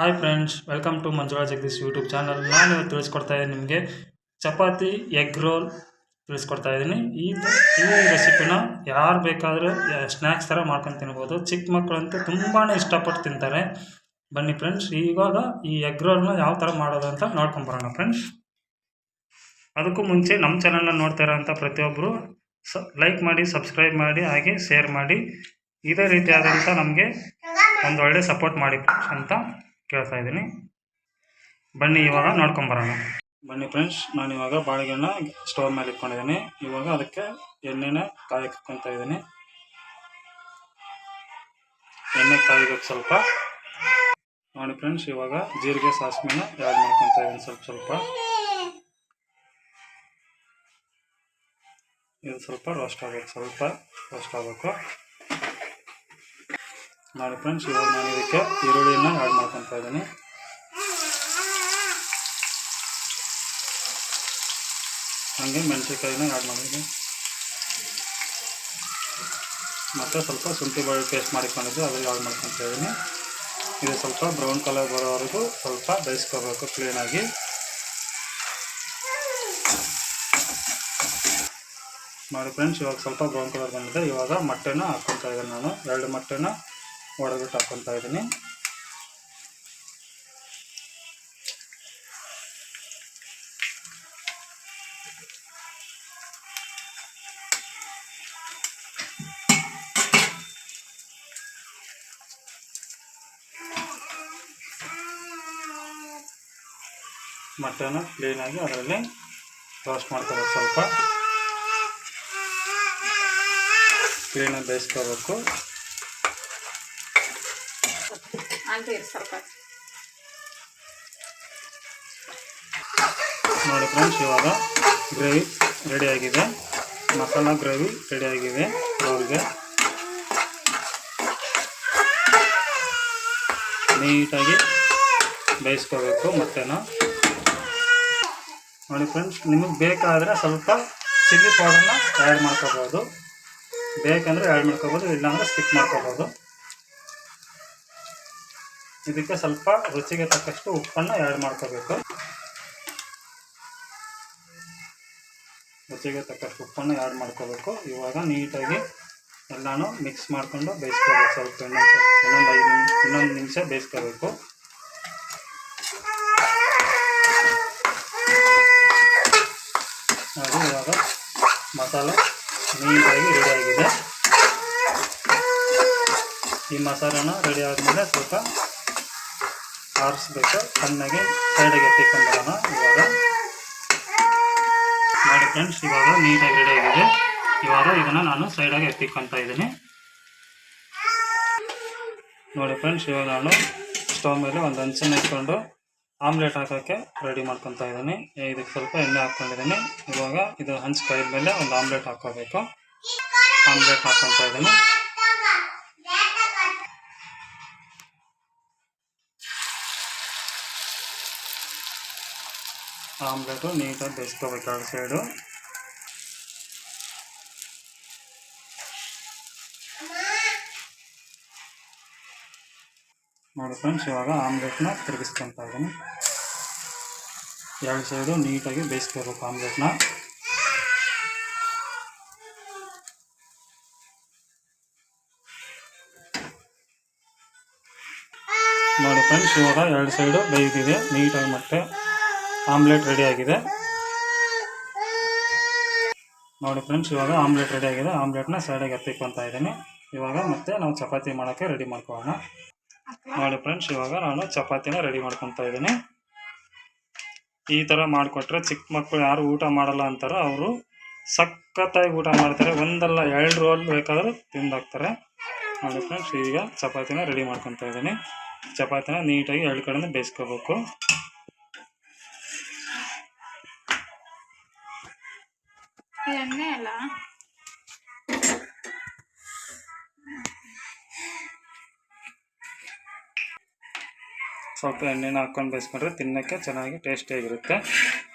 Hi friends, welcome to Manjula Jagadish YouTube channel. ನಾನು ಇವತ್ತು ತಿಳಿಸ್ಕೊಡ್ತಾ ಇದ್ದೀನಿ ನಿಮಗೆ ಚಪಾತಿ ಎಗ್ ರೋಲ್ ತಿಳಿಸ್ಕೊಡ್ತಾ ಇದ್ದೀನಿ. ಈ ರೆಸಿಪಿನ ಯಾರು ಬೇಕಾದರೂ ಸ್ನ್ಯಾಕ್ಸ್ ಥರ ಮಾಡ್ಕೊಂಡು ತಿನ್ಬೋದು. ಚಿಕ್ಕ ಮಕ್ಕಳಂತೂ ತುಂಬಾ ಇಷ್ಟಪಟ್ಟು ತಿಂತಾರೆ. ಬನ್ನಿ ಫ್ರೆಂಡ್ಸ್, ಇವಾಗ ಈ ಎಗ್ ರೋಲ್ನ ಯಾವ ಥರ ಮಾಡೋದು ಅಂತ ನೋಡ್ಕೊಂಬರೋಣ ಫ್ರೆಂಡ್ಸ್. ಅದಕ್ಕೂ ಮುಂಚೆ ನಮ್ಮ ಚಾನಲ್ನ ನೋಡ್ತಾ ಇರೋಂಥ ಪ್ರತಿಯೊಬ್ಬರು ಲೈಕ್ ಮಾಡಿ, ಸಬ್ಸ್ಕ್ರೈಬ್ ಮಾಡಿ, ಹಾಗೆ ಶೇರ್ ಮಾಡಿ. ಇದೇ ರೀತಿಯಾದಂಥ ನಮಗೆ ಒಂದು ಒಳ್ಳೆ ಸಪೋರ್ಟ್ ಮಾಡಿ ಅಂತ ಕೇಳ್ತಾ ಇದ್ದೀನಿ. ಬನ್ನಿ ಇವಾಗ ನೋಡ್ಕೊಂಬರೋಣ. ಬನ್ನಿ ಫ್ರೆಂಡ್ಸ್, ನಾನು ಇವಾಗ ಬಾಳೆಗೊನೆ ಸ್ಟವ್ ಮೇಲೆ ಇಟ್ಕೊಂಡಿದ್ದೀನಿ. ಇವಾಗ ಅದಕ್ಕೆ ಎಣ್ಣೆನ ಕಾಯಕ್ಕೊಳ್ತಾ ಇದ್ದೀನಿ. ಎಣ್ಣೆ ಕಾಯ್ಬೇಕು ಸ್ವಲ್ಪ. ನೋಡಿ ಫ್ರೆಂಡ್ಸ್, ಇವಾಗ ಜೀರಿಗೆ ಸಾಸಿವೆನ ಆ್ಯಡ್ ಮಾಡ್ಕೊತಾ ಇದ್ದೀನಿ ಸ್ವಲ್ಪ. ಇದು ಸ್ವಲ್ಪ ರೋಸ್ಟ್ ಆಗಬೇಕು. ನೋಡಿ ಫ್ರೆಂಡ್ಸ್, ಇವಾಗ ನಾನು ಇದಕ್ಕೆ ಈರುಳ್ಳಿನ ಆ್ಯಡ್ ಮಾಡ್ಕೊತಾ ಇದ್ದೀನಿ. ಹಾಗೆ ಮೆಣಸಿನ್ಕಾಯಿನ ಆ್ಯಡ್ ಮಾಡಿದ್ದೀನಿ. ಮತ್ತು ಸ್ವಲ್ಪ ಶುಂಠಿ ಬೆಳ್ಳುಳ್ಳಿ ಪೇಸ್ಟ್ ಮಾಡಿಕೊಂಡಿದ್ದು ಅದ್ರಲ್ಲಿ ಆ್ಯಡ್ ಮಾಡ್ಕೊತಾ ಇದ್ದೀನಿ. ಇದು ಸ್ವಲ್ಪ ಬ್ರೌನ್ ಕಲರ್ ಬರೋವರೆಗೂ ಸ್ವಲ್ಪ ಬೇಯಿಸ್ಕೋಬೇಕು ಕ್ಲೀನಾಗಿ. ನೋಡಿ ಫ್ರೆಂಡ್ಸ್, ಇವಾಗ ಸ್ವಲ್ಪ ಬ್ರೌನ್ ಕಲರ್ ಬಂದಿದೆ. ಇವಾಗ ಮೊಟ್ಟೆನ ಹಾಕ್ಕೊತಾ ಇದ್ದೀನಿ. ನಾನು 2 ಮೊಟ್ಟೆನ ಒಡೆದ್ಬಿಟ್ಟು ಹಾಕ್ಕೊತಾ ಇದ್ದೀನಿ. ಮೊಟ್ಟೆನ ಕ್ಲೀನಾಗಿ ಅದರಲ್ಲಿ ರೋಸ್ಟ್ ಮಾಡ್ಕೋಬೇಕು. ಸ್ವಲ್ಪ ಕ್ಲೀನಾಗಿ ಬೇಯಿಸ್ಕೋಬೇಕು. ನೋಡಿ ಫ್ರೆಂಡ್ಸ್, ಇವಾಗ ಗ್ರೇವಿ ರೆಡಿಯಾಗಿದೆ. ಮಸಾಲ ಗ್ರೇವಿ ರೆಡಿಯಾಗಿದೆ. ರೋಲ್ಗೆ ನೀಟಾಗಿ ಬೇಯಿಸ್ಕೋಬೇಕು ಮೊಟ್ಟೆನ. ನೋಡಿ ಫ್ರೆಂಡ್ಸ್, ನಿಮಗೆ ಬೇಕಾದರೆ ಸ್ವಲ್ಪ ಚಿಲ್ಲಿ ಪೌಡರ್ನ ಆ್ಯಡ್ ಮಾಡ್ಕೋಬೋದು. ಬೇಕಂದರೆ ಆ್ಯಡ್ ಮಾಡ್ಕೋಬೋದು, ಇಲ್ಲಾಂದರೆ ಸ್ಕಿಪ್ ಮಾಡ್ಕೋಬೋದು. ಇದಕ್ಕೆ ಸ್ವಲ್ಪ ರುಚಿಗೆ ತಕ್ಕಷ್ಟು ಉಪ್ಪನ್ನು ಆ್ಯಡ್ ಮಾಡ್ಕೋಬೇಕು. ಇವಾಗ ನೀಟಾಗಿ ಎಲ್ಲನೂ ಮಿಕ್ಸ್ ಮಾಡಿಕೊಂಡು ಬೇಯಿಸ್ಕೋಬೇಕು. ಸ್ವಲ್ಪ ಇನ್ನೊಂದು ನಿಮಿಷ ಬೇಯಿಸ್ಕೋಬೇಕು. ಅದು ಇವಾಗ ಮಸಾಲೆ ನೀಟಾಗಿ ರೆಡಿಯಾಗಿದೆ. ಈ ಮಸಾಲೆನ ರೆಡಿ ಆದಮೇಲೆ ಸ್ವಲ್ಪ ಆರಿಸ್ಬೇಕು. ಚೆನ್ನಾಗಿ ಸೈಡಿಗೆ ಎತ್ತಿಕೊಂಡ್ಬರೋಣ. ಇವಾಗ ನೋಡಿ ಫ್ರೆಂಡ್ಸ್, ಇವಾಗ ನೀಟಾಗಿ ರೆಡಿಯಾಗಿದೆ. ಇವಾಗ ಇದನ್ನು ನಾನು ಸೈಡಾಗಿ ಎತ್ತಿಕೊತಾ ಇದ್ದೀನಿ. ನೋಡಿ ಫ್ರೆಂಡ್ಸ್, ಇವಾಗ ನಾನು ಸ್ಟವ್ ಮೇಲೆ ಒಂದು ಹಂಚನ್ನು ಇಟ್ಕೊಂಡು ಆಮ್ಲೆಟ್ ಹಾಕೋಕ್ಕೆ ರೆಡಿ ಮಾಡ್ಕೊತಾ ಇದ್ದೀನಿ. ಇದಕ್ಕೆ ಸ್ವಲ್ಪ ಎಣ್ಣೆ ಹಾಕ್ಕೊಂಡಿದ್ದೀನಿ. ಇವಾಗ ಇದು ಹಂಚು ಕಾಯ್ದ ಮೇಲೆ ಒಂದು ಆಮ್ಲೆಟ್ ಹಾಕ್ಕೋಬೇಕು. ಆಮ್ಲೆಟ್ ಹಾಕ್ಕೊತಾ ಇದ್ದೀನಿ. ಆಮ್ಲೆಟು ನೀಟಾಗಿ ಬೇಯಿಸ್ಕೋಬೇಕು 2 ಸೈಡು. ನೋಡಿ ಫ್ರೆಂಡ್ಸ್, ಇವಾಗ ಆಮ್ಲೆಟ್ನ ತಿರುಗಿಸ್ಕೊತಾ ಇದ್ದೀನಿ. 2 ಸೈಡು ನೀಟಾಗಿ ಬೇಯಿಸ್ಕೋಬೇಕು ಆಮ್ಲೆಟ್ನ. ನೋಡಿ ಫ್ರೆಂಡ್ಸ್, ಇವಾಗ 2 ಸೈಡು ಬೇಯ್ದಿದೆ. ನೀಟಾಗಿ ಮತ್ತೆ ಆಮ್ಲೆಟ್ ರೆಡಿಯಾಗಿದೆ. ನೋಡಿ ಫ್ರೆಂಡ್ಸ್, ಇವಾಗ ಆಮ್ಲೆಟ್ ರೆಡಿಯಾಗಿದೆ. ಆಮ್ಲೆಟ್ನ ಸೈಡಿಗೆ ಎತ್ತಿಕೊತಾ ಇದ್ದೀನಿ. ಇವಾಗ ಮತ್ತೆ ನಾವು ಚಪಾತಿ ಮಾಡೋಕ್ಕೆ ರೆಡಿ ಮಾಡ್ಕೊಳ್ಳೋಣ. ನೋಡಿ ಫ್ರೆಂಡ್ಸ್, ಇವಾಗ ನಾನು ಚಪಾತಿನ ರೆಡಿ ಮಾಡ್ಕೊತಾ ಇದ್ದೀನಿ. ಈ ಥರ ಮಾಡಿಕೊಟ್ರೆ ಚಿಕ್ಕ ಮಕ್ಕಳು ಯಾರು ಊಟ ಮಾಡಲ್ಲ ಅಂತಾರೋ ಅವರು ಸಖತ್ತಾಗಿ ಊಟ ಮಾಡ್ತಾರೆ. ಒಂದಲ್ಲ 2 ರೋಲ್ ಬೇಕಾದರೂ ತಿಂದಾಕ್ತಾರೆ. ನೋಡಿ ಫ್ರೆಂಡ್ಸ್, ಈಗ ಚಪಾತಿನ ರೆಡಿ ಮಾಡ್ಕೊತಾ ಇದ್ದೀನಿ. ಚಪಾತಿನ ನೀಟಾಗಿ 2 ಕಡೆಯಿಂದ ಬೇಯಿಸ್ಕೋಬೇಕು. ಸ್ವಲ್ಪ ಎಣ್ಣೆನ ಹಾಕ್ಕೊಂಡು ಬೇಯಿಸ್ಕೊಂಡ್ರೆ ತಿನ್ನೋಕ್ಕೆ ಚೆನ್ನಾಗಿ ಟೇಸ್ಟಿಯಾಗಿರುತ್ತೆ.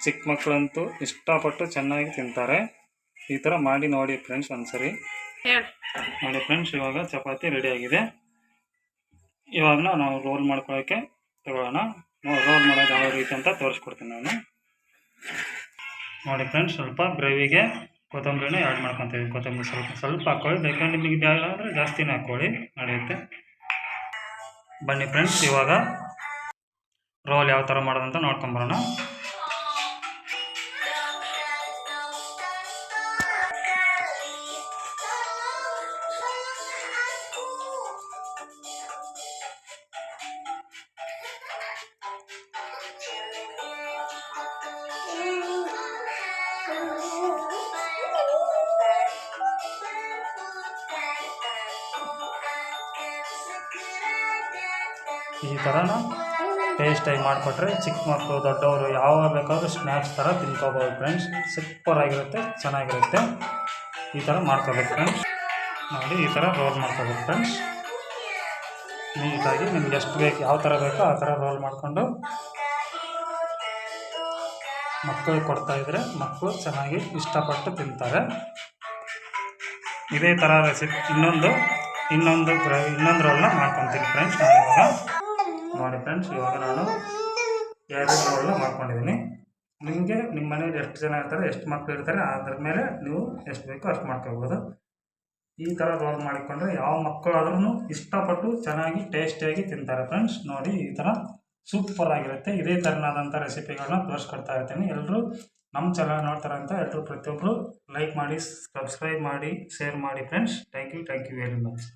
ಚಿಕ್ಕ ಮಕ್ಕಳಂತೂ ಇಷ್ಟಪಟ್ಟು ಚೆನ್ನಾಗಿ ತಿಂತಾರೆ. ಈ ಥರ ಮಾಡಿ ನೋಡಿ ಫ್ರೆಂಡ್ಸ್ ಒಂದ್ಸರಿ. ನೋಡಿ ಫ್ರೆಂಡ್ಸ್, ಇವಾಗ ಚಪಾತಿ ರೆಡಿಯಾಗಿದೆ. ಇವಾಗ ನಾವು ರೋಲ್ ಮಾಡ್ಕೊಳ್ಳೋಕ್ಕೆ ತಗೊಳ್ಳೋಣ. ರೋಲ್ ಮಾಡೋದು ಯಾವ ರೀತಿ ಅಂತ ತೋರಿಸ್ಕೊಡ್ತೀನಿ ನಾನು. ನೋಡಿ ಫ್ರೆಂಡ್ಸ್, ಸ್ವಲ್ಪ ಗ್ರೇವಿಗೆ ಕೊತ್ತಂಬರಿನ ಆ್ಯಡ್ ಮಾಡ್ಕೊತೀವಿ. ಕೊತ್ತಂಬರಿ ಸ್ವಲ್ಪ ಹಾಕ್ಕೊಳ್ಳಿ, ಬೇಕಂದ್ರೆ ನಿಮಗೆ ಬೇಡ ಅಂದರೆ ಜಾಸ್ತಿನೇ ಹಾಕ್ಕೊಳ್ಳಿ, ನಡೆಯುತ್ತೆ. ಬನ್ನಿ ಫ್ರೆಂಡ್ಸ್, ಇವಾಗ ರೋಲ್ ಯಾವ ಥರ ಮಾಡೋದಂತ ನೋಡ್ಕೊಂಬರೋಣ. ಈ ಥರನ ಟೇಸ್ಟಾಗಿ ಮಾಡಿಕೊಟ್ರೆ ಚಿಕ್ಕ ಮಕ್ಕಳು ದೊಡ್ಡವರು ಯಾವ ಬೇಕಾದರೂ ಸ್ನ್ಯಾಕ್ಸ್ ಥರ ತಿನ್ಕೋಬೋದು ಫ್ರೆಂಡ್ಸ್. ಸೂಪರಾಗಿರುತ್ತೆ, ಚೆನ್ನಾಗಿರುತ್ತೆ. ಈ ಥರ ಮಾಡ್ಕೋಬೇಕು ಫ್ರೆಂಡ್ಸ್. ನೋಡಿ, ಈ ಥರ ರೋಲ್ ಮಾಡ್ಕೋಬೇಕು ಫ್ರೆಂಡ್ಸ್. ನೀಟಾಗಿ ನಿಮ್ಗೆ ಎಷ್ಟು ಬೇಕು, ಯಾವ ಥರ ಬೇಕೋ ಆ ಥರ ರೋಲ್ ಮಾಡಿಕೊಂಡು ಮಕ್ಕಳಿಗೆ ಕೊಡ್ತಾಯಿದ್ರೆ ಮಕ್ಕಳು ಚೆನ್ನಾಗಿ ಇಷ್ಟಪಟ್ಟು ತಿಂತಾರೆ. ಇದೇ ಥರ ರೆಸಿಪಿ ಇನ್ನೊಂದು ರೋಲ್ನ ಮಾಡ್ಕೊತೀನಿ ಫ್ರೆಂಡ್ಸ್. ನಾನು ಇವಾಗ ನೋಡಿ ಫ್ರೆಂಡ್ಸ್, ಇವಾಗ ನಾನು 2 ರೋಲ್ನ ಮಾಡ್ಕೊಂಡಿದ್ದೀನಿ. ನಿಮಗೆ ನಿಮ್ಮ ಮನೇಲಿ ಎಷ್ಟು ಜನ ಇರ್ತಾರೆ, ಎಷ್ಟು ಮಕ್ಕಳು ಇರ್ತಾರೆ, ಅದ್ರ ಮೇಲೆ ನೀವು ಎಷ್ಟು ಬೇಕೋ ಅಷ್ಟು ಮಾಡ್ಕೋಬೋದು. ಈ ಥರ ರೋಲ್ ಮಾಡಿಕೊಂಡ್ರೆ ಯಾವ ಮಕ್ಕಳಾದ್ರೂ ಇಷ್ಟಪಟ್ಟು ಚೆನ್ನಾಗಿ ಟೇಸ್ಟಿಯಾಗಿ ತಿಂತಾರೆ ಫ್ರೆಂಡ್ಸ್. ನೋಡಿ, ಈ ಥರ ಸೂಪರಾಗಿರುತ್ತೆ. ಇದೇ ಥರನಾದಂಥ ರೆಸಿಪಿಗಳನ್ನ ತೋರಿಸ್ಕೊಡ್ತಾ ಇರ್ತೀನಿ. ಎಲ್ಲರೂ ನಮ್ಮ ಚಾನಲ್ ನೋಡ್ತಾರೆ ಅಂತ ಎಲ್ಲರೂ ಪ್ರತಿಯೊಬ್ಬರು ಲೈಕ್ ಮಾಡಿ, ಸಬ್ಸ್ಕ್ರೈಬ್ ಮಾಡಿ, ಶೇರ್ ಮಾಡಿ friends. Thank you very much.